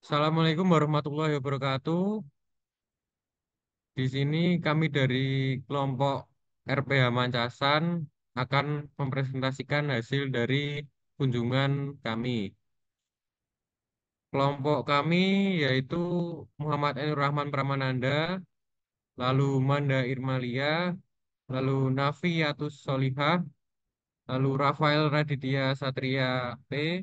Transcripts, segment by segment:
Assalamualaikum warahmatullahi wabarakatuh. Di sini kami dari kelompok RPH Mancasan akan mempresentasikan hasil dari kunjungan kami. Kelompok kami yaitu Muhammad Ainur Rahman Pramananda, lalu Manda Irmalia, lalu Nafiatus Solihah, lalu Rafael Raditya Satria P,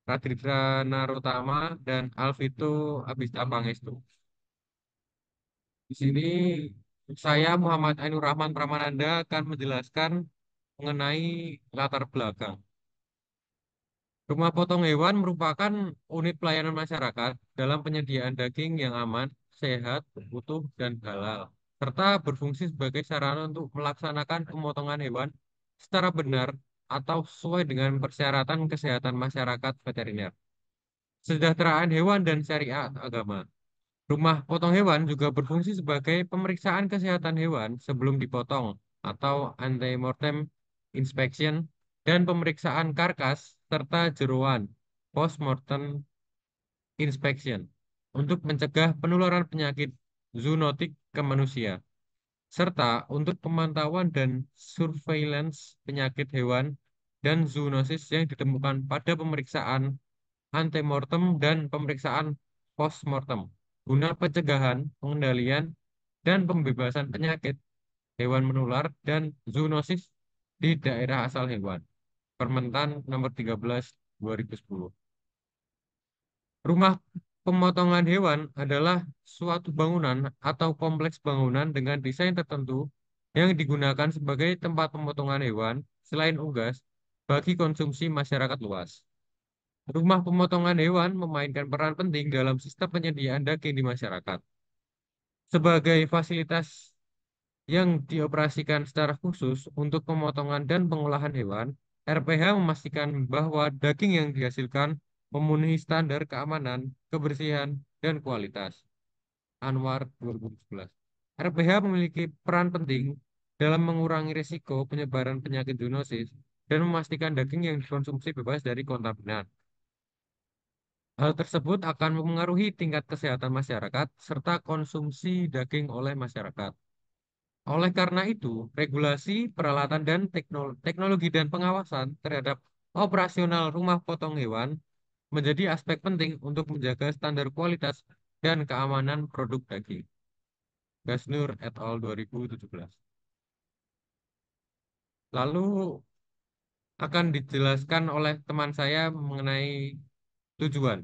Raditya Narotama, dan Alvito Abista Pangestu. Di sini saya Muhammad Ainur Rahman Pramananda akan menjelaskan mengenai latar belakang. Rumah potong hewan merupakan unit pelayanan masyarakat dalam penyediaan daging yang aman, sehat, utuh, dan halal, serta berfungsi sebagai sarana untuk melaksanakan pemotongan hewan secara benar atau sesuai dengan persyaratan kesehatan masyarakat veteriner, kesejahteraan hewan, dan syariat agama. Rumah potong hewan juga berfungsi sebagai pemeriksaan kesehatan hewan sebelum dipotong atau antemortem inspection dan pemeriksaan karkas serta jeroan postmortem inspection untuk mencegah penularan penyakit zoonotik ke manusia serta untuk pemantauan dan surveillance penyakit hewan dan zoonosis yang ditemukan pada pemeriksaan antemortem dan pemeriksaan postmortem guna pencegahan, pengendalian, dan pembebasan penyakit hewan menular dan zoonosis di daerah asal hewan. Permentan nomor 13 2010. Rumah pemotongan hewan adalah suatu bangunan atau kompleks bangunan dengan desain tertentu yang digunakan sebagai tempat pemotongan hewan selain unggas bagi konsumsi masyarakat luas. Rumah pemotongan hewan memainkan peran penting dalam sistem penyediaan daging di masyarakat. Sebagai fasilitas yang dioperasikan secara khusus untuk pemotongan dan pengolahan hewan, RPH memastikan bahwa daging yang dihasilkan memenuhi standar keamanan, kebersihan, dan kualitas. Anwar 2017. RPH memiliki peran penting dalam mengurangi risiko penyebaran penyakit zoonosis dan memastikan daging yang dikonsumsi bebas dari kontaminan. Hal tersebut akan mempengaruhi tingkat kesehatan masyarakat serta konsumsi daging oleh masyarakat. Oleh karena itu, regulasi, peralatan, dan teknologi dan pengawasan terhadap operasional rumah potong hewan menjadi aspek penting untuk menjaga standar kualitas dan keamanan produk daging. Gasnur et al. 2017. Lalu akan dijelaskan oleh teman saya mengenai tujuan.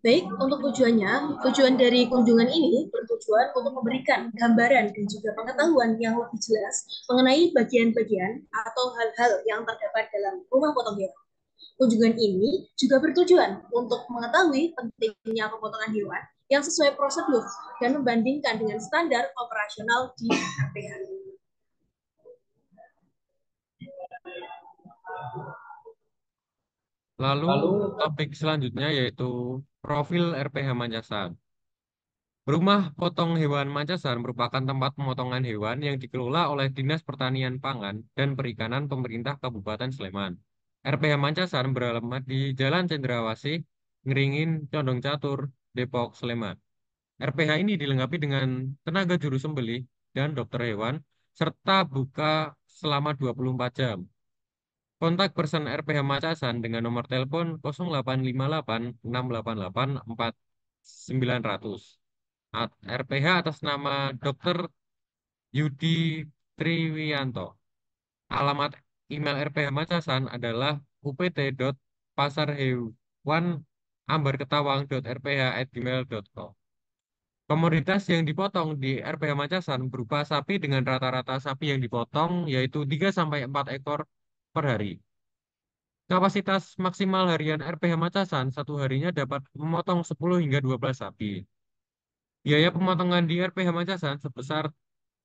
Baik, untuk tujuan dari kunjungan ini bertujuan untuk memberikan gambaran dan juga pengetahuan yang lebih jelas mengenai bagian-bagian atau hal-hal yang terdapat dalam rumah potong hewan. Kunjungan ini juga bertujuan untuk mengetahui pentingnya pemotongan hewan yang sesuai prosedur dan membandingkan dengan standar operasional di RPH. Lalu topik selanjutnya yaitu profil RPH Mancasan. Rumah potong hewan Mancasan merupakan tempat pemotongan hewan yang dikelola oleh Dinas Pertanian Pangan dan Perikanan Pemerintah Kabupaten Sleman. RPH Mancasan beralamat di Jalan Cendrawasih, Ngeringin, Condong Catur, Depok, Sleman. RPH ini dilengkapi dengan tenaga juru sembelih dan dokter hewan, serta buka selama 24 jam. Kontak person RPH Macasan dengan nomor telepon 0858 688 4900. RPH atas nama Dr. Yudi Triwianto. Alamat email RPH Macasan adalah upt.pasarhewan.ambarketawang.rph@gmail.com. Komoditas yang dipotong di RPH Macasan berupa sapi dengan rata-rata sapi yang dipotong yaitu 3 sampai 4 ekor per hari. Kapasitas maksimal harian RPH Macasan satu harinya dapat memotong 10 hingga 12 sapi. Biaya pemotongan di RPH Macasan sebesar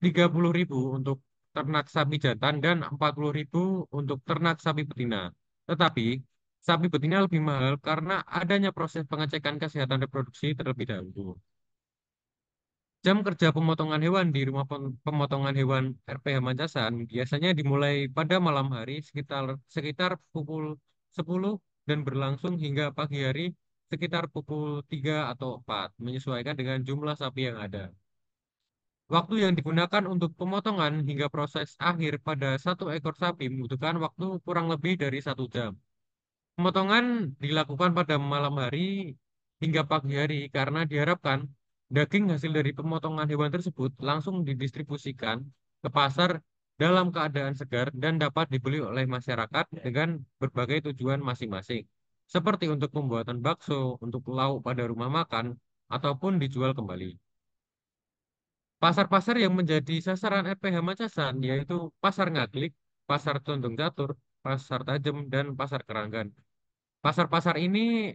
30.000 untuk ternak sapi jantan dan 40.000 untuk ternak sapi betina. Tetapi sapi betina lebih mahal karena adanya proses pengecekan kesehatan reproduksi terlebih dahulu. Jam kerja pemotongan hewan di rumah pemotongan hewan RPH Mancasan biasanya dimulai pada malam hari sekitar sekitar pukul 10 dan berlangsung hingga pagi hari sekitar pukul 3 atau 4, menyesuaikan dengan jumlah sapi yang ada. Waktu yang digunakan untuk pemotongan hingga proses akhir pada satu ekor sapi membutuhkan waktu kurang lebih dari 1 jam. Pemotongan dilakukan pada malam hari hingga pagi hari karena diharapkan daging hasil dari pemotongan hewan tersebut langsung didistribusikan ke pasar dalam keadaan segar dan dapat dibeli oleh masyarakat dengan berbagai tujuan masing-masing, seperti untuk pembuatan bakso, untuk lauk pada rumah makan, ataupun dijual kembali. Pasar-pasar yang menjadi sasaran RPH Macasan yaitu Pasar Ngaglik, Pasar Condong Catur, Pasar Tajem, dan Pasar Keranggan. Pasar-pasar ini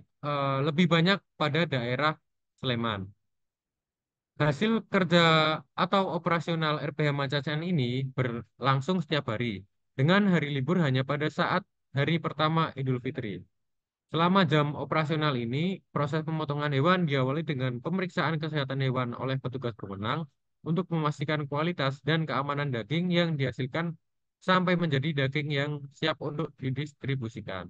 lebih banyak pada daerah Sleman. Hasil kerja atau operasional RPH Macacan ini berlangsung setiap hari, dengan hari libur hanya pada saat hari pertama Idul Fitri. Selama jam operasional ini, proses pemotongan hewan diawali dengan pemeriksaan kesehatan hewan oleh petugas berwenang untuk memastikan kualitas dan keamanan daging yang dihasilkan sampai menjadi daging yang siap untuk didistribusikan.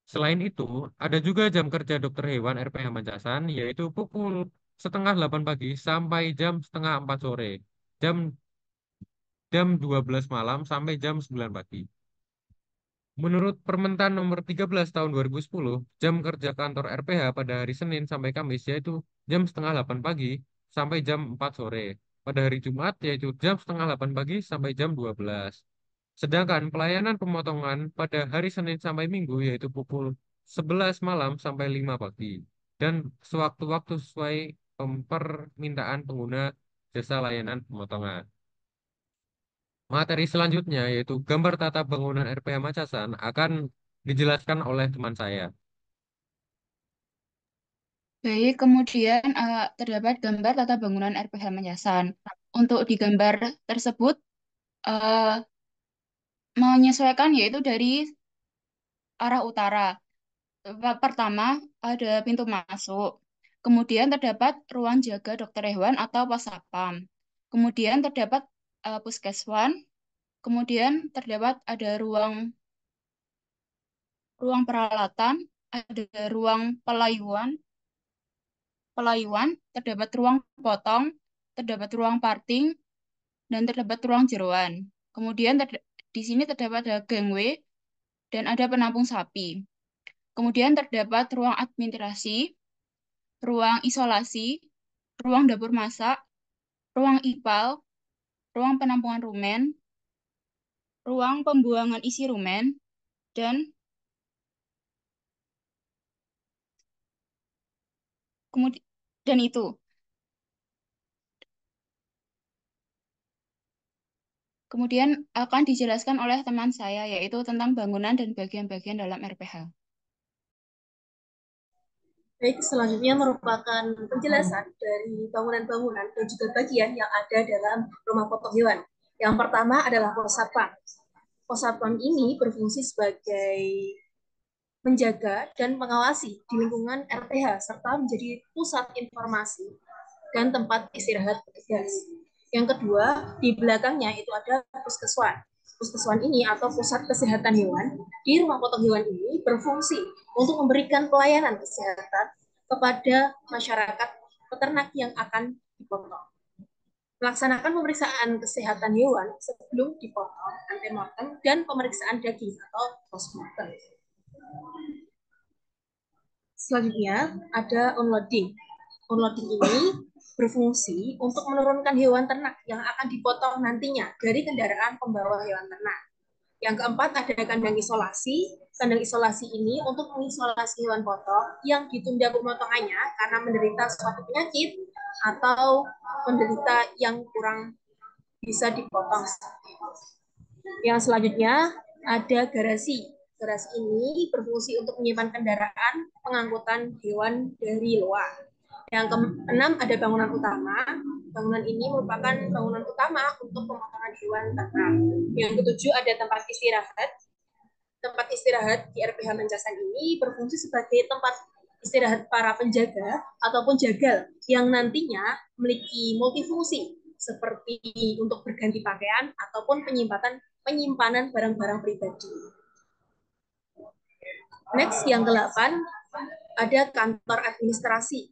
Selain itu, ada juga jam kerja dokter hewan RPH Mancasan, yaitu pukul setengah 8 pagi sampai jam setengah 4 sore, jam jam 12 malam sampai jam 9 pagi. Menurut Permentan nomor 13 tahun 2010, jam kerja kantor RPH pada hari Senin sampai Kamis yaitu jam setengah 8 pagi sampai jam 4 sore. Pada hari Jumat yaitu jam setengah 8 pagi sampai jam 12. Sedangkan pelayanan pemotongan pada hari Senin sampai Minggu yaitu pukul 11 malam sampai 5 pagi. Dan sewaktu-waktu sesuai permintaan pengguna jasa layanan pemotongan. Materi selanjutnya yaitu gambar tata bangunan RPH Macasan akan dijelaskan oleh teman saya. Baik, kemudian terdapat gambar tata bangunan RPH Menyasan. Untuk di gambar tersebut eh, menyesuaikan yaitu dari arah utara. Pertama, ada pintu masuk. Kemudian terdapat ruang jaga dokter hewan atau pasapam. Kemudian terdapat puskeswan. Kemudian terdapat ada ruang ruang peralatan, ada ruang pelayuan, terdapat ruang potong, terdapat ruang parting, dan terdapat ruang jeroan. Kemudian di sini terdapat ada gangway dan ada penampung sapi. Kemudian terdapat ruang administrasi, ruang isolasi, ruang dapur masak, ruang IPAL, ruang penampungan rumen, ruang pembuangan isi rumen, dan kemudian dan itu. Kemudian akan dijelaskan oleh teman saya yaitu tentang bangunan dan bagian-bagian dalam RPH. Baik, selanjutnya merupakan penjelasan dari bangunan-bangunan dan juga bagian yang ada dalam rumah potong hewan. Yang pertama adalah pos satpam. Pos satpam ini berfungsi sebagai menjaga dan mengawasi di lingkungan RPH serta menjadi pusat informasi dan tempat istirahat petugas. Yang kedua, di belakangnya itu ada puskeswan. Puskeswan ini atau pusat kesehatan hewan di rumah potong hewan ini berfungsi untuk memberikan pelayanan kesehatan kepada masyarakat peternak yang akan dipotong. Melaksanakan pemeriksaan kesehatan hewan sebelum dipotong, antemortem, dan pemeriksaan daging atau postmortem. Selanjutnya ada unloading. Unloading ini berfungsi untuk menurunkan hewan ternak yang akan dipotong nantinya dari kendaraan pembawa hewan ternak. Yang keempat ada kandang isolasi. Kandang isolasi ini untuk mengisolasi hewan potong yang ditunda pemotongannya karena menderita suatu penyakit atau menderita yang kurang bisa dipotong. Yang selanjutnya ada garasi. Garasi ini berfungsi untuk menyimpan kendaraan pengangkutan hewan dari luar. Yang keenam ada bangunan utama. Bangunan ini merupakan bangunan utama untuk pemotongan hewan ternak. Yang ketujuh ada tempat istirahat. Tempat istirahat di RPH Mencasan ini berfungsi sebagai tempat istirahat para penjaga ataupun jagal yang nantinya memiliki multifungsi seperti untuk berganti pakaian ataupun penyimpanan barang-barang pribadi. Next, yang ke-8, ada kantor administrasi.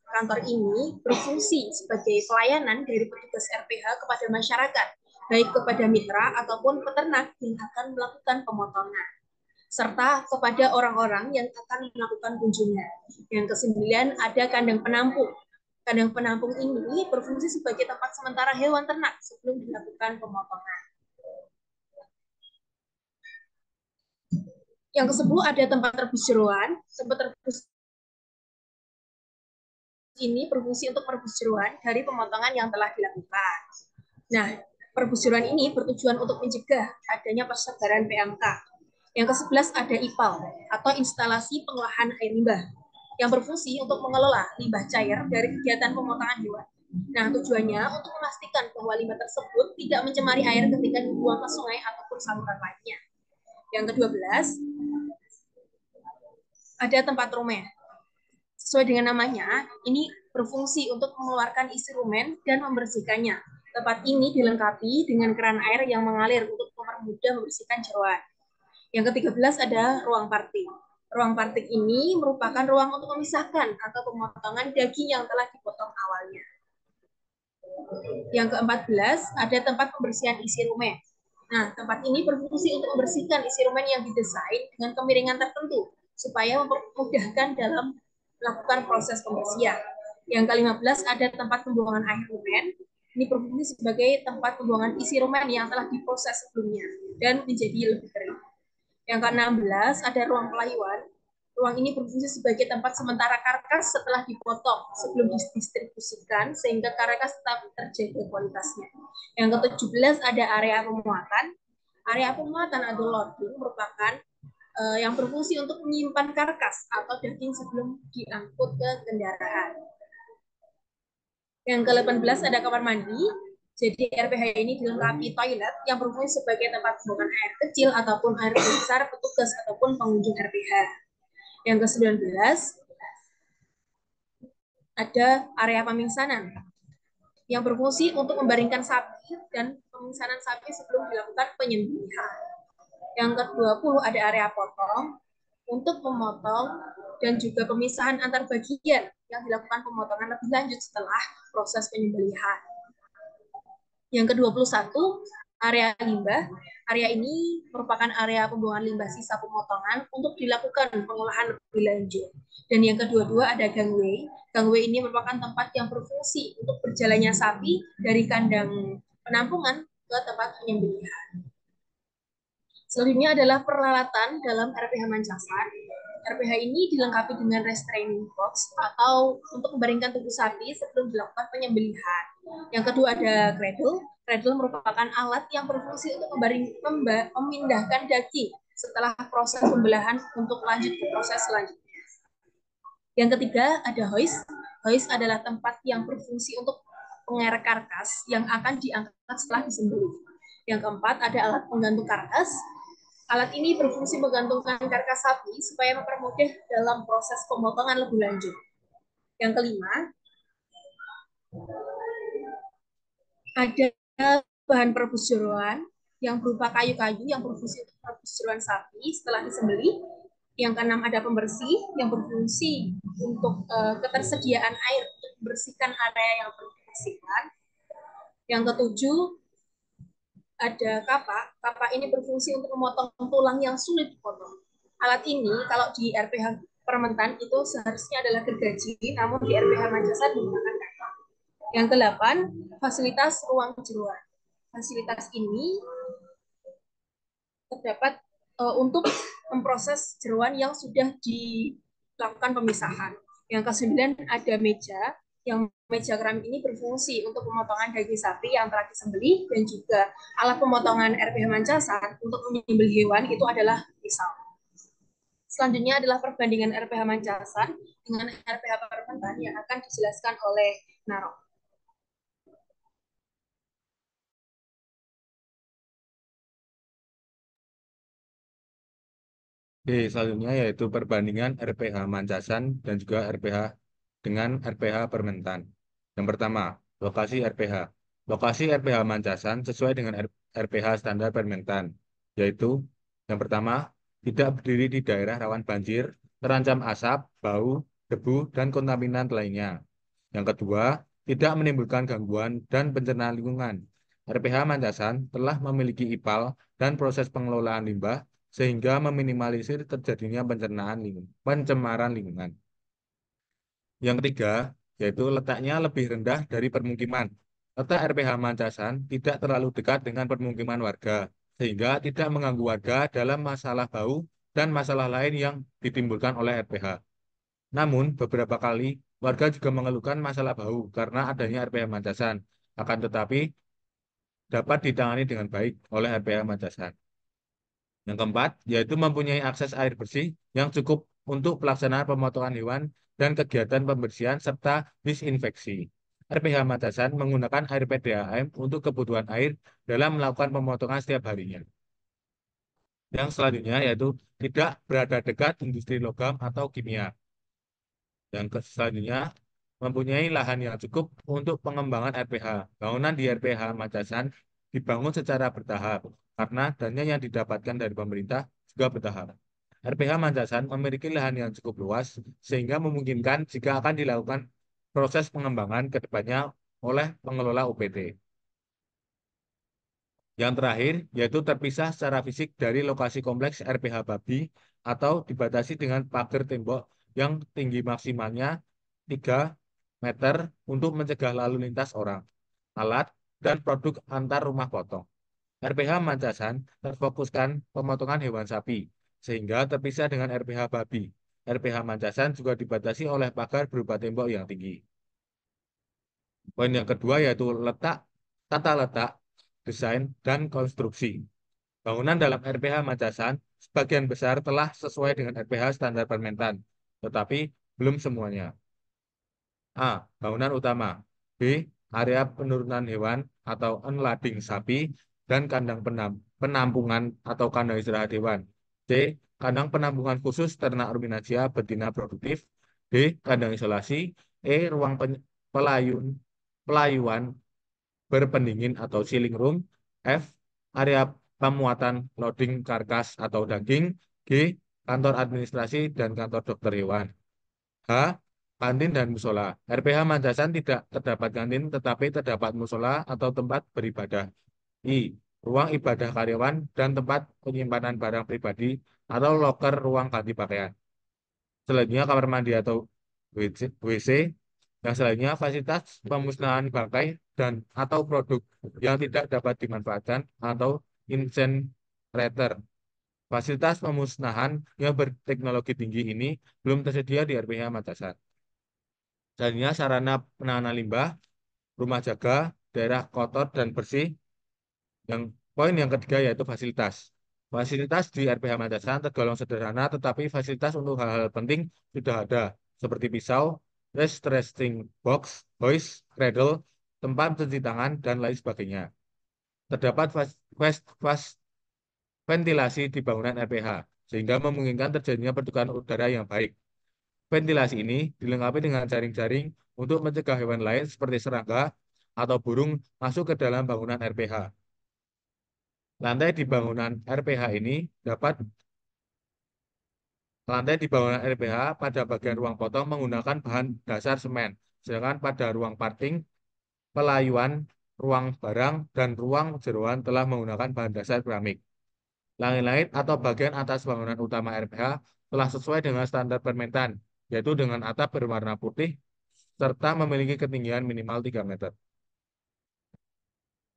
Kantor ini berfungsi sebagai pelayanan dari petugas RPH kepada masyarakat, baik kepada mitra ataupun peternak yang akan melakukan pemotongan, serta kepada orang-orang yang akan melakukan kunjungan. Yang ke-9 ada kandang penampung. Kandang penampung ini berfungsi sebagai tempat sementara hewan ternak sebelum dilakukan pemotongan. Yang ke-10 ada tempat rebus jeroan. Tempat rebus ini berfungsi untuk merebus jeroan dari pemotongan yang telah dilakukan. Nah, perebus jeroan ini bertujuan untuk mencegah adanya persebaran PMK. Yang ke-11 ada IPAL atau instalasi pengolahan air limbah yang berfungsi untuk mengelola limbah cair dari kegiatan pemotongan hewan. Nah, tujuannya untuk memastikan bahwa limbah tersebut tidak mencemari air ketika dibuang ke sungai ataupun saluran lainnya. Yang ke-12 ada tempat rumen. Sesuai dengan namanya, ini berfungsi untuk mengeluarkan isi rumen dan membersihkannya. Tempat ini dilengkapi dengan keran air yang mengalir untuk mempermudah membersihkan jeroan. Yang ke-13 ada ruang parting. Ruang parting ini merupakan ruang untuk memisahkan atau pemotongan daging yang telah dipotong awalnya. Yang ke-14 ada tempat pembersihan isi rumen. Nah, tempat ini berfungsi untuk membersihkan isi rumen yang didesain dengan kemiringan tertentu supaya memudahkan dalam melakukan proses pembersihan. Yang ke-15 ada tempat pembuangan air rumen. Ini berfungsi sebagai tempat pembuangan isi rumen yang telah diproses sebelumnya dan menjadi lebih kering. Yang ke-16 ada ruang pelayuan. Ruang ini berfungsi sebagai tempat sementara karkas setelah dipotong sebelum didistribusikan sehingga karkas tetap terjaga kualitasnya. Yang ke-17 ada area pemuatan. Area pemuatan atau loading merupakan yang berfungsi untuk menyimpan karkas atau daging sebelum diangkut ke kendaraan. Yang ke-18 ada kamar mandi. Jadi RPH ini dilengkapi toilet yang berfungsi sebagai tempat pembuangan air kecil ataupun air besar petugas ataupun pengunjung RPH. Yang ke-19 ada area pemingsanan yang berfungsi untuk membaringkan sapi dan pemingsanan sapi sebelum dilakukan penyembelihan. Yang ke-20 ada area potong untuk memotong dan juga pemisahan antar bagian yang dilakukan pemotongan lebih lanjut setelah proses penyembelihan. Yang ke-21, area limbah. Area ini merupakan area pembuangan limbah sisa pemotongan untuk dilakukan pengolahan lebih lanjut. Dan yang ke-22 ada gangway. Gangway ini merupakan tempat yang berfungsi untuk berjalannya sapi dari kandang penampungan ke tempat penyembelihan. Selanjutnya adalah peralatan dalam RPH Mancasan. RPH ini dilengkapi dengan restraining box atau untuk membaringkan tubuh sapi sebelum dilakukan penyembelihan. Yang kedua ada cradle. Cradle merupakan alat yang berfungsi untuk memindahkan daging setelah proses pembelahan untuk lanjut ke proses selanjutnya. Yang ketiga ada hoist. Hoist adalah tempat yang berfungsi untuk pengerek karkas yang akan diangkat setelah disembelih. Yang keempat ada alat penggantung karkas. Alat ini berfungsi menggantungkan karkas sapi supaya mempermudah dalam proses pemotongan lebih lanjut. Yang kelima, ada bahan perebus jeroan yang berupa kayu-kayu yang berfungsi untuk merebus jeroan sapi setelah disembelih. Yang keenam ada pembersih yang berfungsi untuk ketersediaan air untuk membersihkan area yang perlu dibersihkan. Yang ketujuh ada kapak. Kapak ini berfungsi untuk memotong tulang yang sulit dipotong. Alat ini kalau di RPH Permentan itu seharusnya adalah gergaji, namun di RPH Mancasan menggunakan kapak. Yang ke-8, fasilitas ruang jeroan. Fasilitas ini terdapat untuk memproses jeroan yang sudah dilakukan pemisahan. Yang ke-9 ada meja, yang meja keramik ini berfungsi untuk pemotongan daging sapi yang telah disembelih dan juga alat pemotongan RPH Mancasan untuk menyembelih hewan itu adalah pisau. Selanjutnya adalah perbandingan RPH Mancasan dengan RPH Permentan yang akan dijelaskan oleh Narok. Oke, selanjutnya yaitu perbandingan RPH Mancasan dan juga RPH dengan RPH Permentan. Yang pertama, lokasi RPH. Lokasi RPH Mancasan sesuai dengan RPH standar Permentan, yaitu yang pertama, tidak berdiri di daerah rawan banjir, terancam asap, bau, debu, dan kontaminan lainnya. Yang kedua, tidak menimbulkan gangguan dan pencernaan lingkungan. RPH Mancasan telah memiliki IPAL dan proses pengelolaan limbah sehingga meminimalisir terjadinya pencemaran lingkungan. Yang ketiga, yaitu letaknya lebih rendah dari permukiman. Letak RPH Mancasan tidak terlalu dekat dengan permukiman warga, sehingga tidak mengganggu warga dalam masalah bau dan masalah lain yang ditimbulkan oleh RPH. Namun, beberapa kali warga juga mengeluhkan masalah bau karena adanya RPH Mancasan. Akan tetapi, dapat ditangani dengan baik oleh RPH Mancasan. Yang keempat, yaitu mempunyai akses air bersih yang cukup untuk pelaksanaan pemotongan hewan dan kegiatan pembersihan serta disinfeksi. RPH Matasan menggunakan air PDAM untuk kebutuhan air dalam melakukan pemotongan setiap harinya. Yang selanjutnya yaitu tidak berada dekat industri logam atau kimia. Selanjutnya, mempunyai lahan yang cukup untuk pengembangan RPH. Bangunan di RPH Matasan dibangun secara bertahap karena dana yang didapatkan dari pemerintah juga bertahap. RPH Mancasan memiliki lahan yang cukup luas sehingga memungkinkan jika akan dilakukan proses pengembangan ke depannya oleh pengelola UPT. Yang terakhir, yaitu terpisah secara fisik dari lokasi kompleks RPH Babi atau dibatasi dengan pagar tembok yang tinggi maksimalnya 3 meter untuk mencegah lalu lintas orang, alat, dan produk antar rumah potong. RPH Mancasan terfokuskan pemotongan hewan sapi, sehingga terpisah dengan RPH babi. RPH Mancasan juga dibatasi oleh pagar berupa tembok yang tinggi. Poin yang kedua yaitu tata letak, desain, dan konstruksi. Bangunan dalam RPH Mancasan sebagian besar telah sesuai dengan RPH standar Permentan, tetapi belum semuanya. A. Bangunan utama. B. Area penurunan hewan atau enlading sapi dan kandang penampungan atau kandang istirahat hewan. C. Kandang penampungan khusus ternak ruminansia betina produktif. D. Kandang isolasi. E. Ruang pelayuan berpendingin atau chilling room. F. Area pemuatan loading karkas atau daging. G. Kantor administrasi dan kantor dokter hewan. H. Kantin dan musola. RPH Mancasan tidak terdapat kantin, tetapi terdapat musola atau tempat beribadah. I. Ruang ibadah karyawan dan tempat penyimpanan barang pribadi atau loker ruang ganti pakaian. Selanjutnya kamar mandi atau WC. Yang selanjutnya fasilitas pemusnahan bangkai dan atau produk yang tidak dapat dimanfaatkan atau incinerator. Fasilitas pemusnahan yang berteknologi tinggi ini belum tersedia di RPH Makassar. Selanjutnya sarana penanganan limbah, rumah jaga, daerah kotor dan bersih. Yang poin yang ketiga yaitu fasilitas. Fasilitas di RPH Makassar tergolong sederhana, tetapi fasilitas untuk hal-hal penting sudah ada, seperti pisau, resting box, hoist, cradle, tempat cuci tangan, dan lain sebagainya. Terdapat ventilasi di bangunan RPH, sehingga memungkinkan terjadinya pertukaran udara yang baik. Ventilasi ini dilengkapi dengan jaring-jaring untuk mencegah hewan lain seperti serangga atau burung masuk ke dalam bangunan RPH. Lantai di bangunan RPH ini dapat Lantai di bangunan RPH pada bagian ruang potong menggunakan bahan dasar semen, sedangkan pada ruang parting, pelayuan, ruang barang, dan ruang jeroan telah menggunakan bahan dasar keramik. Langit-langit atau bagian atas bangunan utama RPH telah sesuai dengan standar Permentan, yaitu dengan atap berwarna putih serta memiliki ketinggian minimal 3 meter.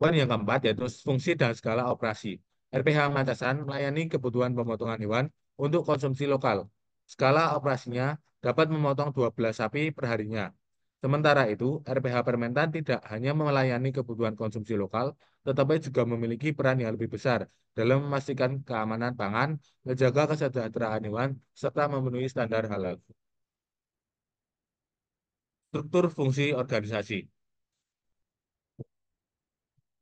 Poin yang keempat yaitu fungsi dan skala operasi. RPH Mancasan melayani kebutuhan pemotongan hewan untuk konsumsi lokal. Skala operasinya dapat memotong 12 sapi per harinya. Sementara itu, RPH Permentan tidak hanya melayani kebutuhan konsumsi lokal, tetapi juga memiliki peran yang lebih besar dalam memastikan keamanan pangan, menjaga kesejahteraan hewan, serta memenuhi standar halal. Struktur fungsi organisasi.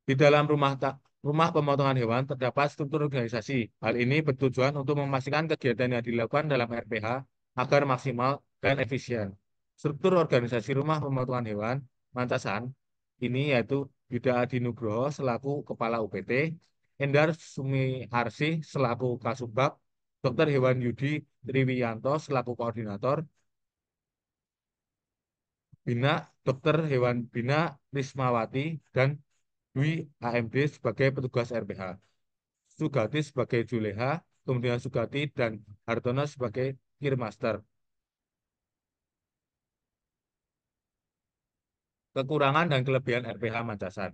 Di dalam rumah pemotongan hewan terdapat struktur organisasi. Hal ini bertujuan untuk memastikan kegiatan yang dilakukan dalam RPH agar maksimal dan efisien. Struktur organisasi rumah pemotongan hewan Mancasan ini yaitu Yuda Adi Nugroho selaku Kepala UPT, Endar Sumiarsih selaku Kasubag, Dr. Hewan Yudi Triwiyanto selaku koordinator, Bina Dr. Hewan Bina Rismawati dan Dwi AMD sebagai petugas RPH, Sugati sebagai Juleha, kemudian Sugati dan Hartono sebagai Kirmaster. Kekurangan dan kelebihan RPH Mancasan.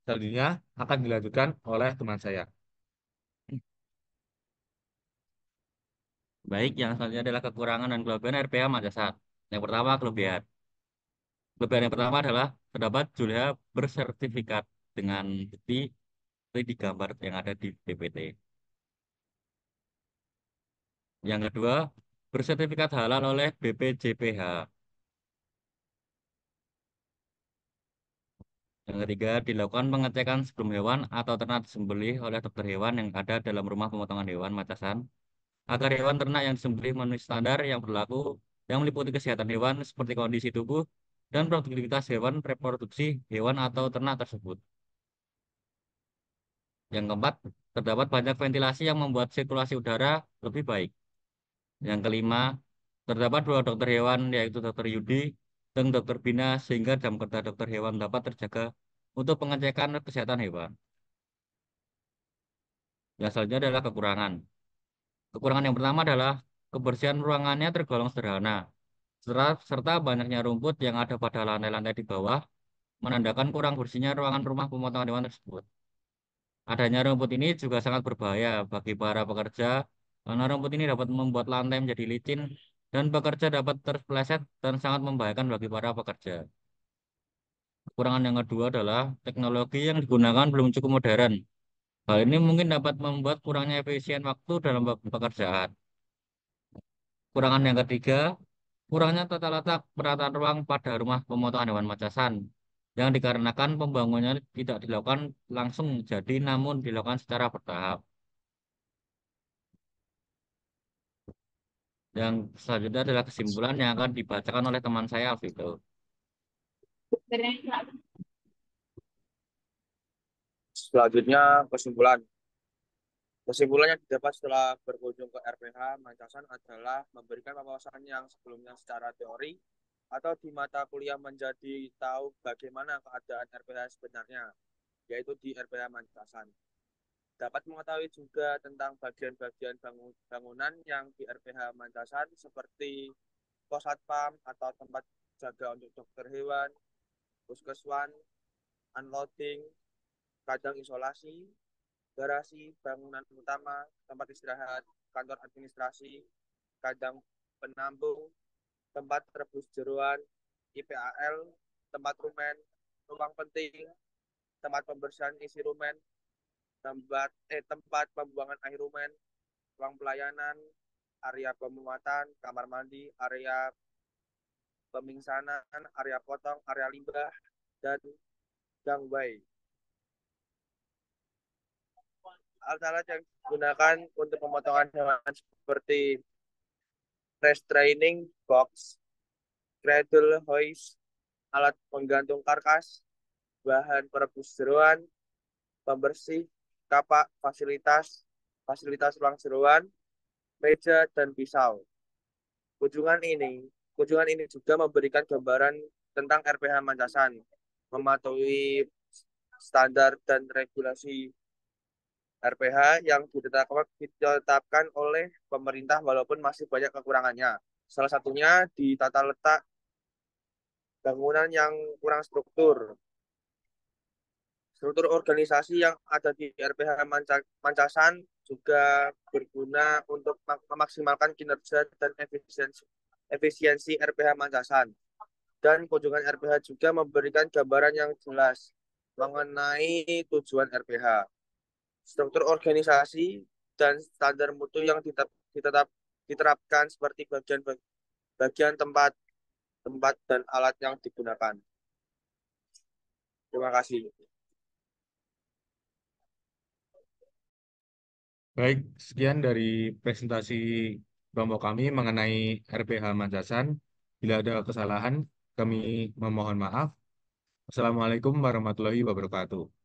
Selanjutnya akan dilanjutkan oleh teman saya. Baik, yang selanjutnya adalah kekurangan dan kelebihan RPH Makassar. Yang pertama, kelebihan. Kelebihan yang pertama adalah terdapat Julia bersertifikat dengan bukti seperti di gambar yang ada di PPT. Yang kedua, bersertifikat halal oleh BPJPH. Yang ketiga, dilakukan pengecekan sebelum hewan atau ternak disembelih oleh dokter hewan yang ada dalam rumah pemotongan hewan Macasan, agar hewan ternak yang disembelih memenuhi standar yang berlaku yang meliputi kesehatan hewan seperti kondisi tubuh dan produktivitas hewan reproduksi hewan atau ternak tersebut. Yang keempat, terdapat banyak ventilasi yang membuat sirkulasi udara lebih baik. Yang kelima, terdapat dua dokter hewan yaitu dokter Yudi dan dokter Bina sehingga jam kerja dokter hewan dapat terjaga untuk pengecekan kesehatan hewan. Yang selanjutnya adalah kekurangan. Kekurangan yang pertama adalah kebersihan ruangannya tergolong sederhana, serta banyaknya rumput yang ada pada lantai-lantai di bawah, menandakan kurang bersihnya ruangan rumah pemotongan hewan tersebut. Adanya rumput ini juga sangat berbahaya bagi para pekerja, karena rumput ini dapat membuat lantai menjadi licin, dan pekerja dapat terpeleset dan sangat membahayakan bagi para pekerja. Kekurangan yang kedua adalah teknologi yang digunakan belum cukup modern. Hal ini mungkin dapat membuat kurangnya efisien waktu dalam pekerjaan. Kekurangan yang ketiga, kurangnya tata letak penataan ruang pada rumah pemotongan hewan Macasan, yang dikarenakan pembangunannya tidak dilakukan langsung jadi namun dilakukan secara bertahap. Yang selanjutnya adalah kesimpulan yang akan dibacakan oleh teman saya Alvito. Selanjutnya kesimpulan. Kesimpulan yang didapat setelah berkunjung ke RPH Mancasan adalah memberikan wawasan yang sebelumnya secara teori atau di mata kuliah menjadi tahu bagaimana keadaan RPH sebenarnya, yaitu di RPH Mancasan. Dapat mengetahui juga tentang bagian-bagian bangunan yang di RPH Mancasan seperti pos satpam atau tempat jaga untuk dokter hewan, puskeswan, unloading, kandang isolasi, garasi, bangunan utama, tempat istirahat, kantor administrasi, kandang penampung, tempat rebus jeroan, IPAL, tempat rumen, ruang penting, tempat pembersihan isi rumen, tempat pembuangan air rumen, ruang pelayanan, area pemuatan, kamar mandi, area pemingsanan, area potong, area limbah, dan gangway. Alat-alat yang digunakan untuk pemotongan hewan seperti restraining box, cradle hoist, alat penggantung karkas, bahan perebus jeroan, pembersih, kapak, fasilitas ruang jeroan, meja, dan pisau. Kunjungan ini juga memberikan gambaran tentang RPH Mancasan, mematuhi standar dan regulasi RPH yang ditetapkan oleh pemerintah walaupun masih banyak kekurangannya. Salah satunya di tata letak bangunan yang kurang struktur. Struktur organisasi yang ada di RPH Mancasan juga berguna untuk memaksimalkan kinerja dan efisiensi RPH Mancasan. Dan kunjungan RPH juga memberikan gambaran yang jelas mengenai tujuan RPH, struktur organisasi, dan standar mutu yang diterapkan seperti bagian tempat dan alat yang digunakan. Terima kasih. Baik, sekian dari presentasi kelompok kami mengenai RPH Mancasan. Bila ada kesalahan, kami memohon maaf. Assalamualaikum warahmatullahi wabarakatuh.